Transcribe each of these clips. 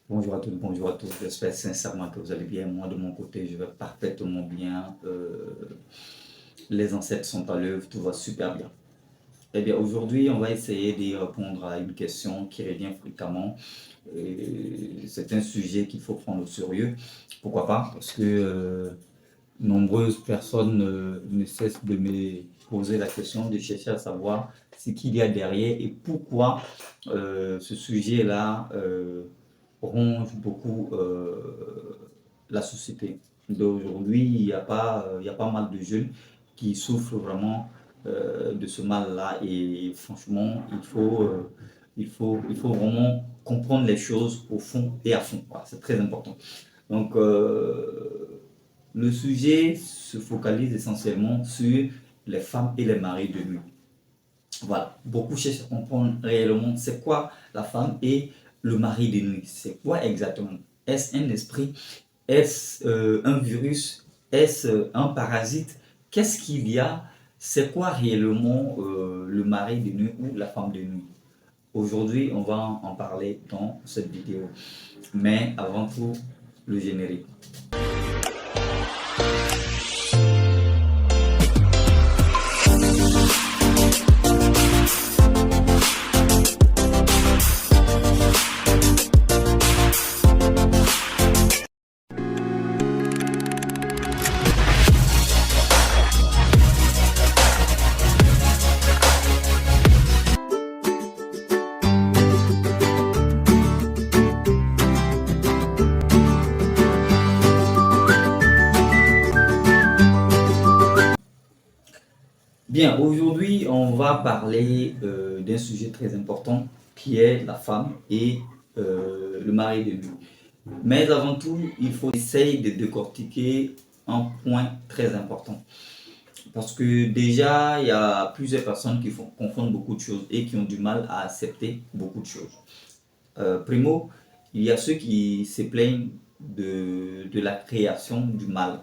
Bonjour à toutes, bonjour à tous. J'espère sincèrement que vous allez bien. Moi, de mon côté, je vais parfaitement bien. Les ancêtres sont à l'œuvre, tout va super bien. Eh bien, aujourd'hui, on va essayer de répondre à une question qui revient fréquemment. C'est un sujet qu'il faut prendre au sérieux. Pourquoi pas? Parce que nombreuses personnes ne cessent de me poser la question, de chercher à savoir ce qu'il y a derrière et pourquoi ce sujet-là ronge beaucoup la société d'aujourd'hui. Il y a pas mal de jeunes qui souffrent vraiment de ce mal-là et franchement, il faut vraiment comprendre les choses au fond et à fond. Voilà, c'est très important. Donc, le sujet se focalise essentiellement sur les femmes et les maris de nuit. Voilà, beaucoup cherchent à comprendre réellement c'est quoi la femme et le mari de nuit. C'est quoi exactement? Est-ce un esprit? Est-ce un virus? Est-ce un parasite? Qu'est-ce qu'il y a? C'est quoi réellement le mari de nuit ou la femme de nuit? Aujourd'hui, on va en parler dans cette vidéo. Mais avant tout, le générique. Bien, aujourd'hui, on va parler d'un sujet très important qui est la femme et le mari de lui. Mais avant tout, il faut essayer de décortiquer un point très important. Parce que déjà, il y a plusieurs personnes qui confondent beaucoup de choses et qui ont du mal à accepter beaucoup de choses. Primo, il y a ceux qui se plaignent de la création du mal.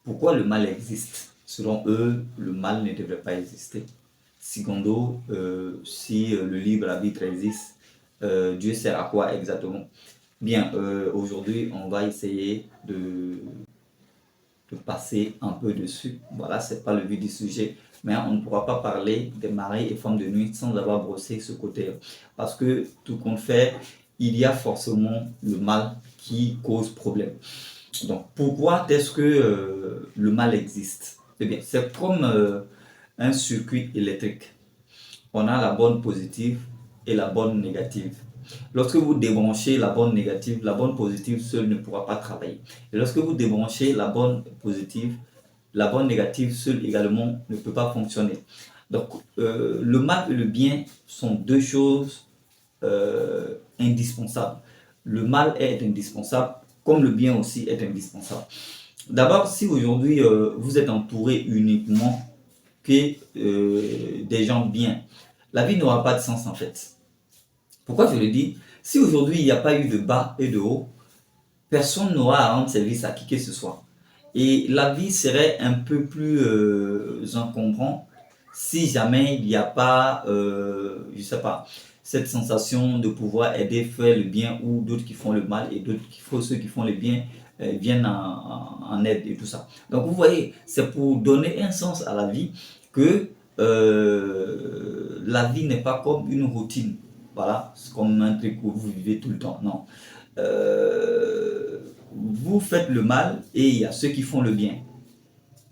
Pourquoi le mal existe? Selon eux, le mal ne devrait pas exister. Secondo, si le libre arbitre existe, Dieu sert à quoi exactement? Bien, aujourd'hui, on va essayer de passer un peu dessus. Voilà, c'est pas le but du sujet, mais on ne pourra pas parler des maris et femmes de nuit sans avoir brossé ce côté-là. Parce que tout compte fait, il y a forcément le mal qui cause problème. Donc, pourquoi est-ce que le mal existe? Eh bien, c'est comme un circuit électrique. On a la borne positive et la borne négative. Lorsque vous débranchez la borne positive seule ne pourra pas travailler. Et lorsque vous débranchez la borne négative seule également ne peut pas fonctionner. Donc, le mal et le bien sont deux choses indispensables. Le mal est indispensable, comme le bien aussi est indispensable. D'abord, si aujourd'hui vous êtes entouré uniquement que des gens bien, la vie n'aura pas de sens en fait. Pourquoi je le dis? Si aujourd'hui il n'y a pas eu de bas et de haut, personne n'aura à rendre service à qui que ce soit. Et la vie serait un peu plus encombrant si jamais il n'y a pas, je sais pas, cette sensation de pouvoir aider, faire le bien ou d'autres qui font le mal et d'autres qui font ceux qui font le bien viennent en aide et tout ça. Donc vous voyez, c'est pour donner un sens à la vie que la vie n'est pas comme une routine. Voilà, c'est comme un truc où vous vivez tout le temps. Non. Vous faites le mal et il y a ceux qui font le bien.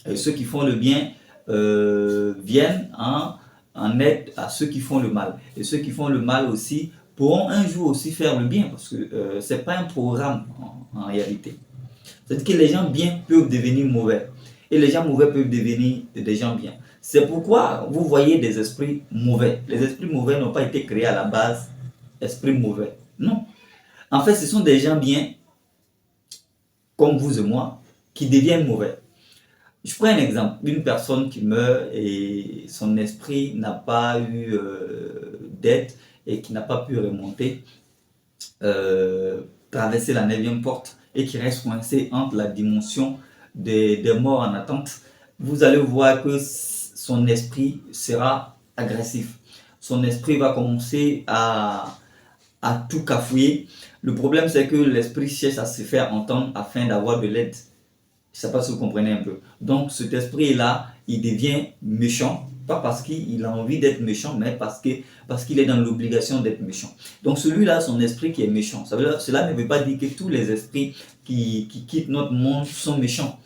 Et ceux qui font le bien viennent en aide à ceux qui font le mal. Et ceux qui font le mal aussi pourront un jour aussi faire le bien parce que ce n'est pas un programme en réalité. C'est-à-dire que les gens bien peuvent devenir mauvais et les gens mauvais peuvent devenir des gens bien. C'est pourquoi vous voyez des esprits mauvais. Les esprits mauvais n'ont pas été créés à la base esprits mauvais. Non. En fait, ce sont des gens bien comme vous et moi qui deviennent mauvais. Je prends un exemple, une personne qui meurt et son esprit n'a pas eu d'aide et qui n'a pas pu remonter, traverser la 9e porte et qui reste coincé entre la dimension des morts en attente. Vous allez voir que son esprit sera agressif. Son esprit va commencer à tout cafouiller. Le problème, c'est que l'esprit cherche à se faire entendre afin d'avoir de l'aide. Je ne sais pas si vous comprenez un peu. Donc, cet esprit-là, il devient méchant, pas parce qu'il a envie d'être méchant, mais parce qu'il est dans l'obligation d'être méchant. Donc, celui-là, son esprit qui est méchant. Cela ne veut pas dire que tous les esprits qui quittent notre monde sont méchants.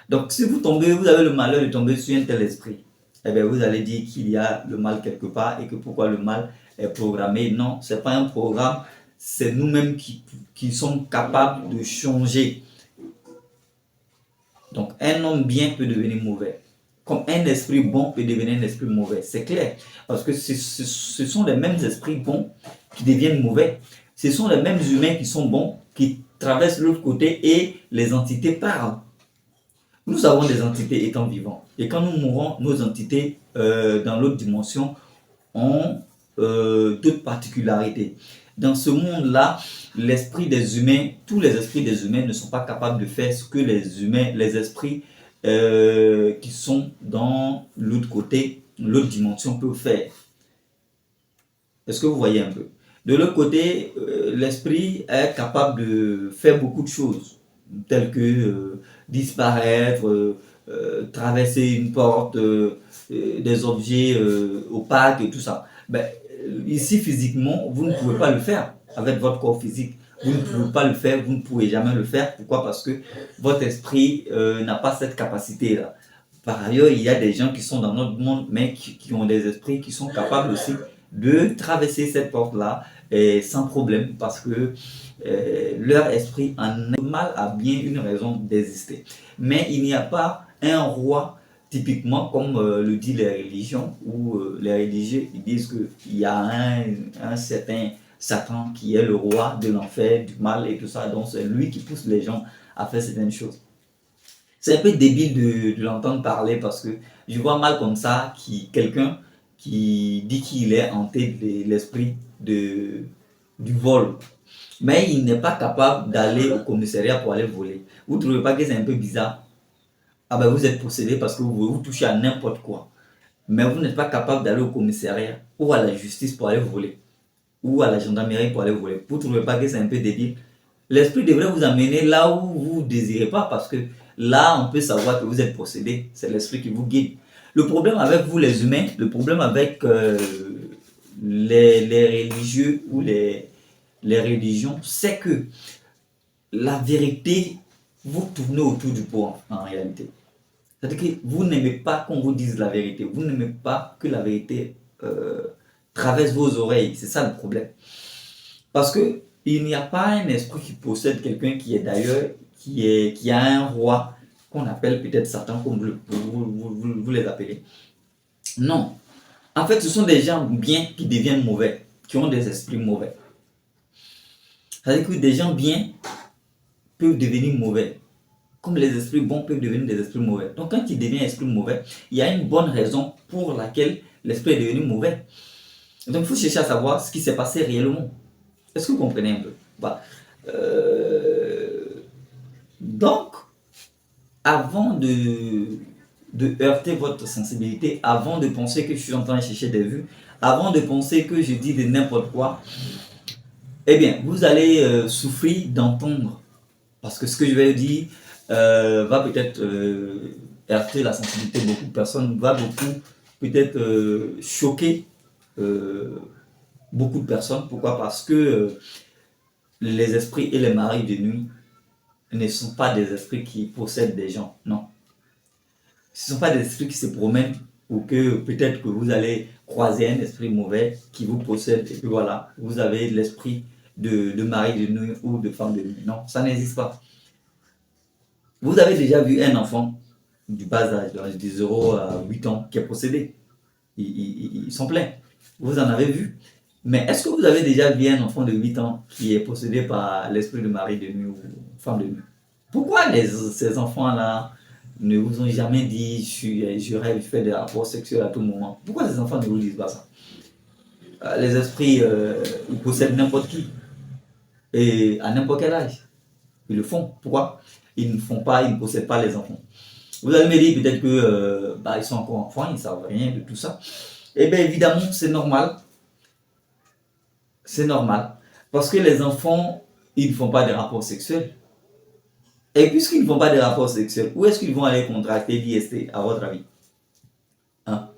Donc, si vous avez le malheur de tomber sur un tel esprit, eh bien, vous allez dire qu'il y a le mal quelque part et que pourquoi le mal est programmé. Non, ce n'est pas un programme, c'est nous-mêmes qui sommes capables de changer. Donc, un homme bien peut devenir mauvais. Comme un esprit bon peut devenir un esprit mauvais. C'est clair. Parce que ce sont les mêmes esprits bons qui deviennent mauvais. Ce sont les mêmes humains qui sont bons, qui traversent l'autre côté et les entités parlent. Nous avons des entités étant vivants. Et quand nous mourons, nos entités dans l'autre dimension ont d'autres particularités. Dans ce monde-là, l'esprit des humains, tous les esprits des humains ne sont pas capables de faire ce que les esprits qui sont dans l'autre côté, l'autre dimension peuvent faire. Est-ce que vous voyez un peu? De l'autre côté, l'esprit est capable de faire beaucoup de choses, telles que disparaître, traverser une porte, des objets opaques et tout ça. Ben, ici, physiquement, vous ne pouvez pas le faire avec votre corps physique. Vous ne pouvez pas le faire, vous ne pouvez jamais le faire. Pourquoi? Parce que votre esprit n'a pas cette capacité-là. Par ailleurs, il y a des gens qui sont dans notre monde, mais qui ont des esprits qui sont capables aussi de traverser cette porte-là sans problème parce que leur esprit en a mal à bien une raison d'exister. Mais il n'y a pas un roi typiquement comme le dit les religions où les religieux ils disent qu'il y a un certain Satan qui est le roi de l'enfer, du mal et tout ça. Donc c'est lui qui pousse les gens à faire certaines choses. C'est un peu débile de l'entendre parler parce que je vois mal comme ça quelqu'un qui dit qu'il est hanté de l'esprit du vol. Mais il n'est pas capable d'aller au commissariat pour aller voler. Vous ne trouvez pas que c'est un peu bizarre? Ah ben vous êtes possédé parce que vous touchez à n'importe quoi. Mais vous n'êtes pas capable d'aller au commissariat ou à la justice pour aller voler. Ou à la gendarmerie pour aller voler. Vous ne trouvez pas que c'est un peu débile? L'esprit devrait vous amener là où vous ne désirez pas parce que là, on peut savoir que vous êtes possédé. C'est l'esprit qui vous guide. Le problème avec vous, les humains, le problème avec les religieux ou les religions, c'est que la vérité, vous tournez autour du pot en réalité. C'est-à-dire que vous n'aimez pas qu'on vous dise la vérité. Vous n'aimez pas que la vérité traverse vos oreilles. C'est ça le problème. Parce que il n'y a pas un esprit qui possède quelqu'un qui est d'ailleurs, qui a un roi qu'on appelle peut-être Satan, comme vous les appelez. Non. En fait, ce sont des gens bien qui deviennent mauvais, qui ont des esprits mauvais. C'est-à-dire que des gens bien peuvent devenir mauvais, comme les esprits bons peuvent devenir des esprits mauvais. Donc quand il devient esprit mauvais, il y a une bonne raison pour laquelle l'esprit est devenu mauvais. Donc il faut chercher à savoir ce qui s'est passé réellement. Est-ce que vous comprenez un peu? Bah, donc, avant de heurter votre sensibilité, avant de penser que je suis en train de chercher des vues, avant de penser que je dis de n'importe quoi, eh bien, vous allez souffrir d'entendre. Parce que ce que je vais dire va peut-être heurter la sensibilité de beaucoup de personnes, va beaucoup peut-être choquer beaucoup de personnes. Pourquoi? Parce que les esprits et les maris de nuit ne sont pas des esprits qui possèdent des gens, non. Ce ne sont pas des esprits qui se promènent ou que peut-être que vous allez croiser un esprit mauvais qui vous possède et puis voilà, vous avez l'esprit de mari de nuit ou de femme de nuit. Non, ça n'existe pas. Vous avez déjà vu un enfant du bas âge, de 0 à 8 ans, qui est possédé. Ils sont pleins. Vous en avez vu. Mais est-ce que vous avez déjà vu un enfant de 8 ans qui est possédé par l'esprit de mari de nuit ou femme de nuit? Pourquoi ces enfants-là ne vous ont jamais dit je rêve, je fais des rapports sexuels à tout moment? Pourquoi ces enfants ne vous disent pas ça? Les esprits, ils possèdent n'importe qui. Et à n'importe quel âge. Ils le font. Pourquoi? Ils ne possèdent pas les enfants. Vous allez me dire peut-être que ils sont encore enfants, ils ne savent rien de tout ça. Eh bien évidemment, c'est normal. C'est normal. Parce que les enfants, ils ne font pas de rapports sexuels. Et puisqu'ils ne font pas de rapports sexuels, où est-ce qu'ils vont aller contracter l'IST, à votre avis? Hein?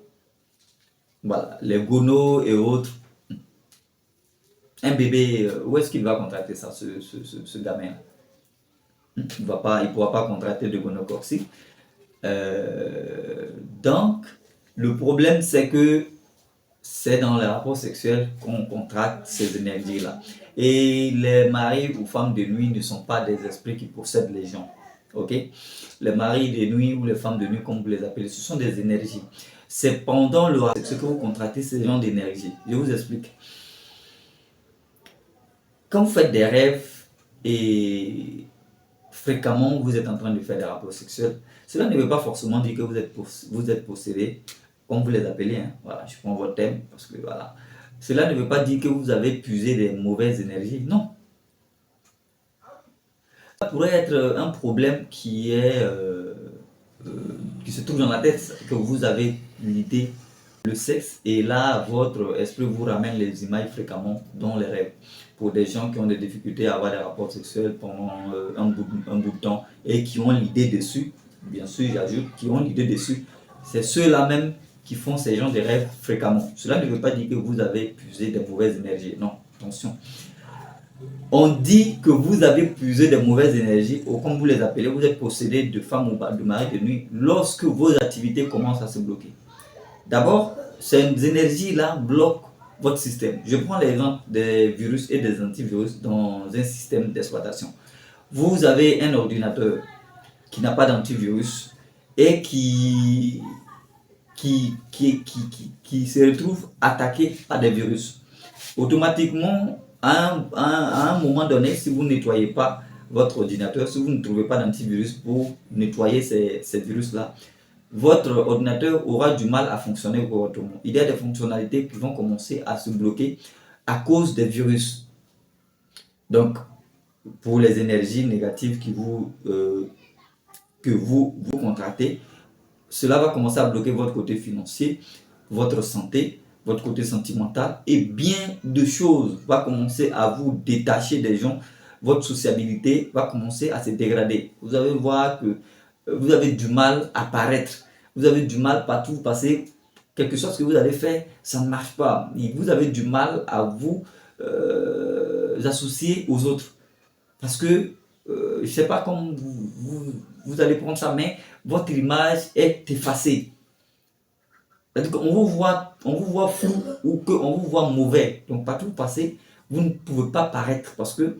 Voilà, les gonos et autres. Un bébé, où est-ce qu'il va contracter ça, ce gamin? Il ne pourra pas contracter de gonocoxie. Euh, donc, le problème, c'est que c'est dans les rapports sexuels qu'on contracte ces énergies-là. Et les maris ou femmes de nuit ne sont pas des esprits qui possèdent les gens. Ok? Les maris de nuit ou les femmes de nuit, comme vous les appelez, ce sont des énergies. C'est pendant le rapport sexuel que vous contractez ces genres d'énergie. Je vous explique. Quand vous faites des rêves et fréquemment vous êtes en train de faire des rapports sexuels, cela ne veut pas forcément dire que vous êtes possédé, comme vous les appelez. Hein. Voilà, je prends votre thème parce que voilà. Cela ne veut pas dire que vous avez puisé des mauvaises énergies. Non. Ça pourrait être un problème qui se trouve dans la tête, que vous avez l'idée, le sexe, et là, votre esprit vous ramène les images fréquemment dans les rêves. Pour des gens qui ont des difficultés à avoir des rapports sexuels pendant un bout de temps et qui ont l'idée dessus, bien sûr, j'ajoute, qui ont l'idée dessus, c'est ceux-là même qui font ces genres de rêves fréquemment. Cela ne veut pas dire que vous avez puisé des mauvaises énergies. Non, attention. On dit que vous avez puisé des mauvaises énergies, ou comme vous les appelez, vous êtes possédé de femmes ou de maris de nuit, lorsque vos activités commencent à se bloquer. D'abord, ces énergies-là bloquent votre système. Je prends l'exemple des virus et des antivirus dans un système d'exploitation. Vous avez un ordinateur qui n'a pas d'antivirus et qui se retrouve attaqué par des virus. Automatiquement, à un moment donné, si vous ne nettoyez pas votre ordinateur, si vous ne trouvez pas d'antivirus pour nettoyer ces virus-là, votre ordinateur aura du mal à fonctionner correctement. Il y a des fonctionnalités qui vont commencer à se bloquer à cause des virus. Donc, pour les énergies négatives que vous contractez, cela va commencer à bloquer votre côté financier, votre santé, votre côté sentimental, et bien de choses va commencer à vous détacher des gens. Votre sociabilité va commencer à se dégrader. Vous allez voir que vous avez du mal à paraître. Vous avez du mal partout parce que quelque chose que vous allez faire, ça ne marche pas. Et vous avez du mal à vous associer aux autres. Parce que, je ne sais pas comment vous allez prendre ça, mais votre image est effacée. C'est-à-dire qu'on vous voit flou ou qu'on vous voit mauvais. Donc, partout où vous passez, vous ne pouvez pas paraître parce que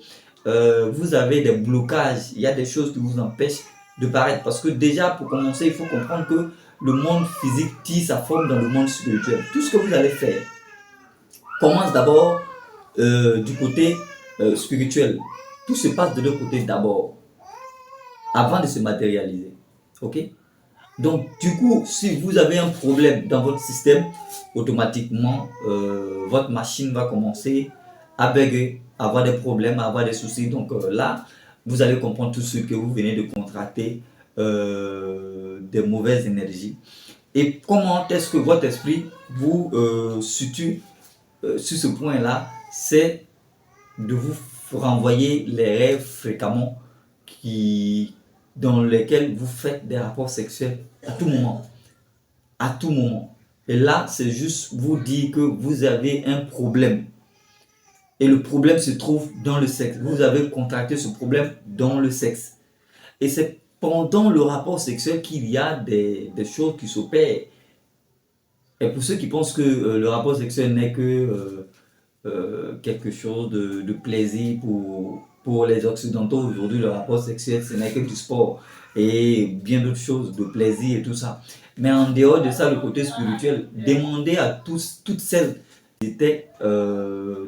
vous avez des blocages. Il y a des choses qui vous empêchent de paraître. Parce que déjà, pour commencer, il faut comprendre que le monde physique tire sa forme dans le monde spirituel. Tout ce que vous allez faire commence d'abord du côté spirituel. Tout se passe de l'autre côté d'abord, avant de se matérialiser. Ok? Donc, du coup, si vous avez un problème dans votre système, automatiquement, votre machine va commencer à bugger, à avoir des problèmes, à avoir des soucis. Donc là, vous allez comprendre tout ce que vous venez de contracter, des mauvaises énergies. Et comment est-ce que votre esprit vous situe sur ce point-là? C'est de vous renvoyer les rêves fréquemment dans lesquels vous faites des rapports sexuels à tout moment. À tout moment. Et là, c'est juste vous dire que vous avez un problème. Et le problème se trouve dans le sexe. Vous avez contracté ce problème dans le sexe. Et c'est pendant le rapport sexuel qu'il y a des choses qui s'opèrent. Et pour ceux qui pensent que le rapport sexuel n'est que quelque chose de plaisir pour les Occidentaux, aujourd'hui, le rapport sexuel, ce n'est que du sport et bien d'autres choses, de plaisir et tout ça. Mais en dehors de ça, le côté spirituel, demandez à toutes celles qui étaient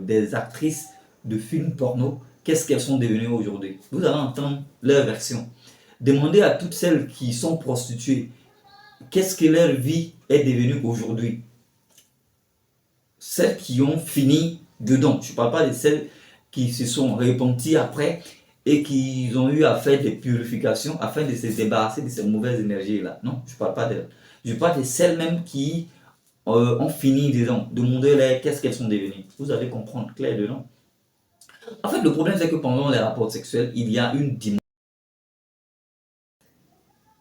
des actrices de films porno, qu'est-ce qu'elles sont devenues aujourd'hui. Vous allez entendre leur version. Demandez à toutes celles qui sont prostituées, qu'est-ce que leur vie est devenue aujourd'hui. Celles qui ont fini dedans. Je ne parle pas de celles qui se sont repenties après et qui ont eu à faire des purifications afin de se débarrasser de ces mauvaises énergies-là. Non, je ne parle pas d'elles. Je parle de celles même qui ont fini dedans. Demandez-leur qu'est-ce qu'elles sont devenues. Vous allez comprendre clair dedans. En fait, le problème, c'est que pendant les rapports sexuels, il y a une dimension.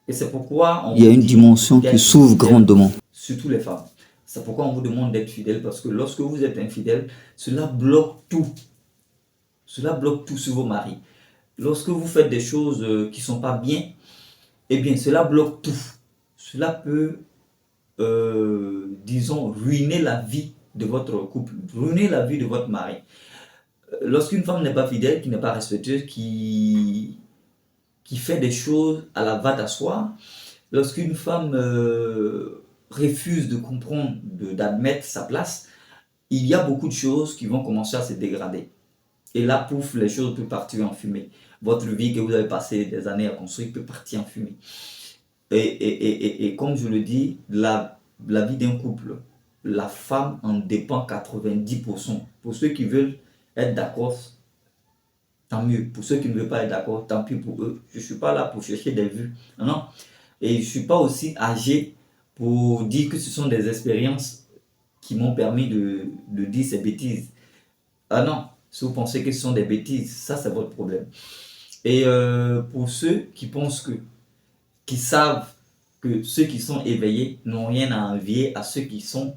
Et c'est pourquoi on Il y a vous une dit dimension qui d'être s'ouvre fidèle, grandement. surtout les femmes. C'est pourquoi on vous demande d'être fidèle, parce que lorsque vous êtes infidèle, cela bloque tout. Cela bloque tout sur vos maris. Lorsque vous faites des choses qui ne sont pas bien, eh bien, cela bloque tout. Cela peut, disons, ruiner la vie de votre couple, ruiner la vie de votre mari. Lorsqu'une femme n'est pas fidèle, qui n'est pas respectueuse, qui fait des choses à la va d'asseoir, lorsqu'une femme refuse de comprendre, d'admettre sa place, il y a beaucoup de choses qui vont commencer à se dégrader. Et là, pouf, les choses peuvent partir en fumée. Votre vie que vous avez passé des années à construire peut partir en fumée. Et comme je le dis, la vie d'un couple, la femme en dépend 90%. Pour ceux qui veulent être d'accord, tant mieux. Pour ceux qui ne veulent pas être d'accord, tant pis pour eux. Je ne suis pas là pour chercher des vues. Non. Et je ne suis pas aussi âgé pour dire que ce sont des expériences qui m'ont permis de dire ces bêtises. Ah non, si vous pensez que ce sont des bêtises, ça c'est votre problème. Et pour ceux qui pensent qui savent que ceux qui sont éveillés n'ont rien à envier à ceux qui sont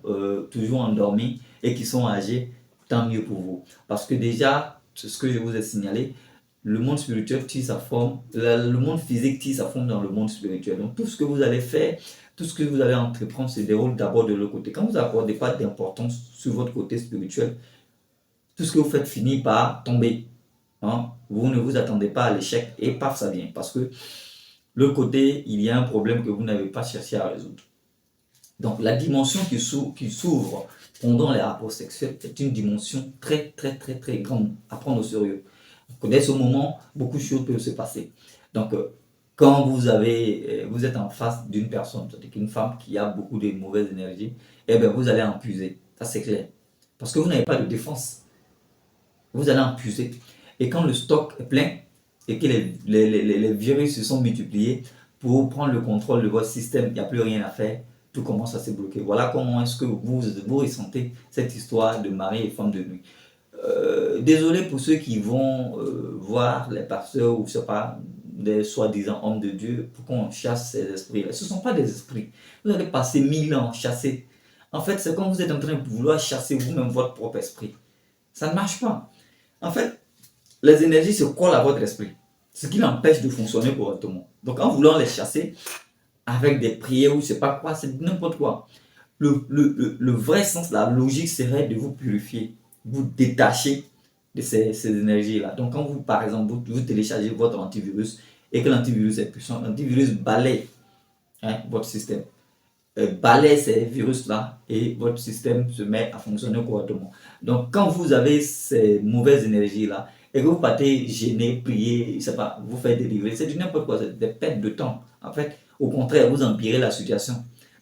toujours endormis et qui sont âgés, tant mieux pour vous. Parce que déjà, c'est ce que je vous ai signalé, le monde spirituel tire sa forme, le monde physique tire sa forme dans le monde spirituel. Donc tout ce que vous allez faire, tout ce que vous allez entreprendre se déroule d'abord de l'autre côté. Quand vous n'accordez pas d'importance sur votre côté spirituel, tout ce que vous faites finit par tomber. Hein? Vous ne vous attendez pas à l'échec et paf, ça vient. Parce que l'autre côté, il y a un problème que vous n'avez pas cherché à résoudre. Donc la dimension qui s'ouvre pendant les rapports sexuels est une dimension très très très très grande à prendre au sérieux. Dès ce moment, beaucoup de choses peuvent se passer. Donc quand vous êtes en face d'une personne, c'est-à-dire qu'une femme qui a beaucoup de mauvaises énergies, eh bien vous allez en puiser, ça c'est clair. Parce que vous n'avez pas de défense. Vous allez en puiser. Et quand le stock est plein et que les virus se sont multipliés pour prendre le contrôle de votre système, il n'y a plus rien à faire, tout commence à se bloquer. Voilà comment est-ce que vous ressentez cette histoire de mari et femme de nuit. Désolé pour ceux qui vont voir les pasteurs ou je sais pas, des soi-disant hommes de Dieu pour qu'on chasse ces esprits-là. Ce ne sont pas des esprits. Vous allez passer 1000 ans chasser. En fait, c'est quand vous êtes en train de vouloir chasser vous-même votre propre esprit. Ça ne marche pas. En fait, les énergies se collent à votre esprit, ce qui l'empêche de fonctionner correctement. Donc, en voulant les chasser avec des prières ou je ne sais pas quoi, c'est n'importe quoi. Le vrai sens, la logique serait de vous purifier, vous détacher de ces énergies-là. Donc, quand vous, par exemple, vous téléchargez votre antivirus et que l'antivirus est puissant, l'antivirus balaye votre système. Balaye ces virus-là et votre système se met à fonctionner correctement. Donc, quand vous avez ces mauvaises énergies-là et que vous partez gêner, prier, je sais pas, vous faites délivrer, c'est du n'importe quoi, c'est des pertes de temps. En fait, au contraire, vous empirez la situation.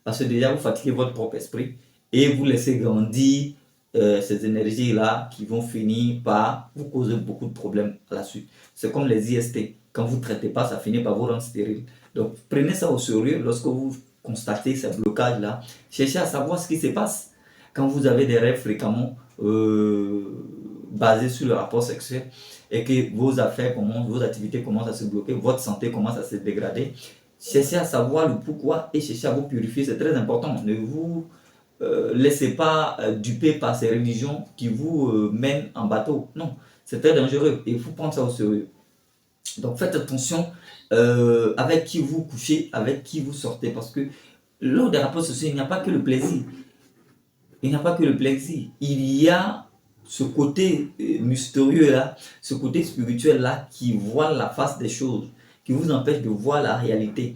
Parce que déjà, vous fatiguez votre propre esprit et vous laissez grandir ces énergies-là qui vont finir par vous causer beaucoup de problèmes à la suite. C'est comme les IST. Quand vous ne traitez pas, ça finit par vous rendre stérile. Donc, prenez ça au sérieux lorsque vous constatez ces blocages-là. Cherchez à savoir ce qui se passe. Quand vous avez des rêves fréquemment basés sur le rapport sexuel et que vos affaires commencent, vos activités commencent à se bloquer, votre santé commence à se dégrader, cherchez à savoir le pourquoi et cherchez à vous purifier. C'est très important. Ne vous laissez pas duper par ces religions qui vous mènent en bateau. Non, c'est très dangereux et il faut prendre ça au sérieux. Donc faites attention avec qui vous couchez, avec qui vous sortez, parce que lors des rapports sociaux, il n'y a pas que le plaisir. Il n'y a pas que le plaisir. Il y a ce côté mystérieux là, ce côté spirituel là qui voit la face des choses, qui vous empêche de voir la réalité.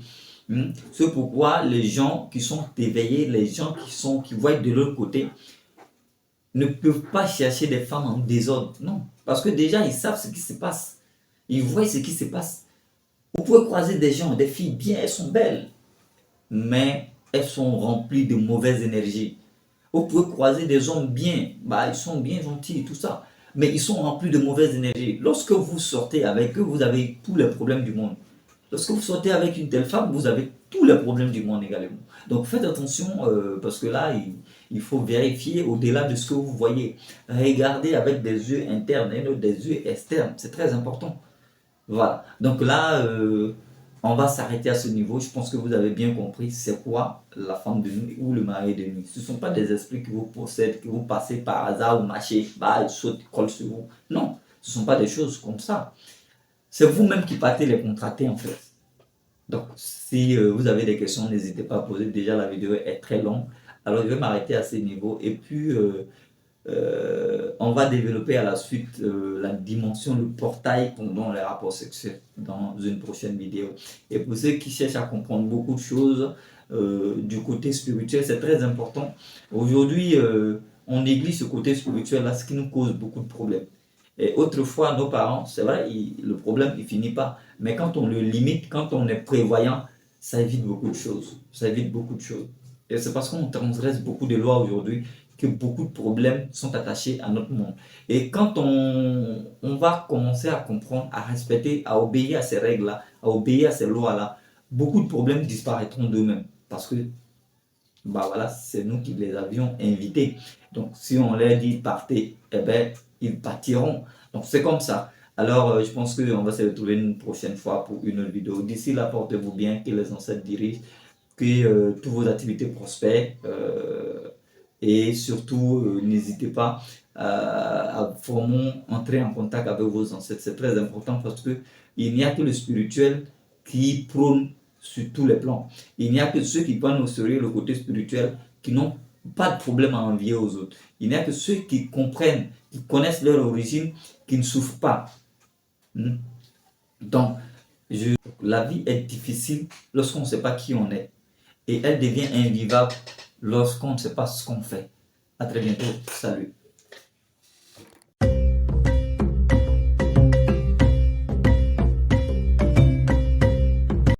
C'est pourquoi les gens qui sont éveillés, les gens qui voient de l'autre côté, ne peuvent pas chercher des femmes en désordre. Non, parce que déjà ils savent ce qui se passe. Ils voient ce qui se passe. Vous pouvez croiser des gens, des filles bien, elles sont belles, mais elles sont remplies de mauvaises énergies. Vous pouvez croiser des hommes bien, ils sont bien gentils et tout ça, mais ils sont remplis de mauvaises énergies. Lorsque vous sortez avec eux, vous avez tous les problèmes du monde. Lorsque vous sortez avec une telle femme, vous avez tous les problèmes du monde également. Donc faites attention parce que là, Il faut vérifier au-delà de ce que vous voyez. Regardez avec des yeux internes et non des yeux externes. C'est très important. Voilà. Donc là, on va s'arrêter à ce niveau. Je pense que vous avez bien compris c'est quoi la femme de nuit ou le mari de nuit. Ce ne sont pas des esprits qui vous possèdent, qui vous passez par hasard ou marchez, bah, ils sautent, ils collent sur vous. Non, ce ne sont pas des choses comme ça. C'est vous-même qui partez les contracter en fait. Donc, si vous avez des questions, n'hésitez pas à poser. Déjà, la vidéo est très longue. Alors, je vais m'arrêter à ce niveau. Et puis, on va développer à la suite la dimension, le portail pendant les rapports sexuels dans une prochaine vidéo. Et pour ceux qui cherchent à comprendre beaucoup de choses du côté spirituel, c'est très important. Aujourd'hui, on néglige ce côté spirituel-là, ce qui nous cause beaucoup de problèmes. Et autrefois, nos parents, c'est vrai, le problème, il finit pas. Mais quand on le limite, quand on est prévoyant, ça évite beaucoup de choses. Ça évite beaucoup de choses. Et c'est parce qu'on transgresse beaucoup de lois aujourd'hui que beaucoup de problèmes sont attachés à notre monde. Et quand on va commencer à comprendre, à respecter, à obéir à ces règles-là, à obéir à ces lois-là, beaucoup de problèmes disparaîtront d'eux-mêmes. Parce que, bah voilà, c'est nous qui les avions invités. Donc, si on leur dit partez, eh ben, ils partiront. Donc, c'est comme ça. Alors, je pense qu'on va se retrouver une prochaine fois pour une autre vidéo. D'ici là, portez-vous bien, que les ancêtres dirigent, que toutes vos activités prospèrent. Et surtout, n'hésitez pas à vraiment entrer en contact avec vos ancêtres. C'est très important parce que il n'y a que le spirituel qui prône sur tous les plans. Il n'y a que ceux qui prennent au sérieux le côté spirituel qui n'ont pas de problème à envier aux autres. Il n'y a que ceux qui comprennent, qui connaissent leur origine, qui ne souffrent pas. Donc, la vie est difficile lorsqu'on ne sait pas qui on est. Et elle devient invivable lorsqu'on ne sait pas ce qu'on fait. À très bientôt. Salut.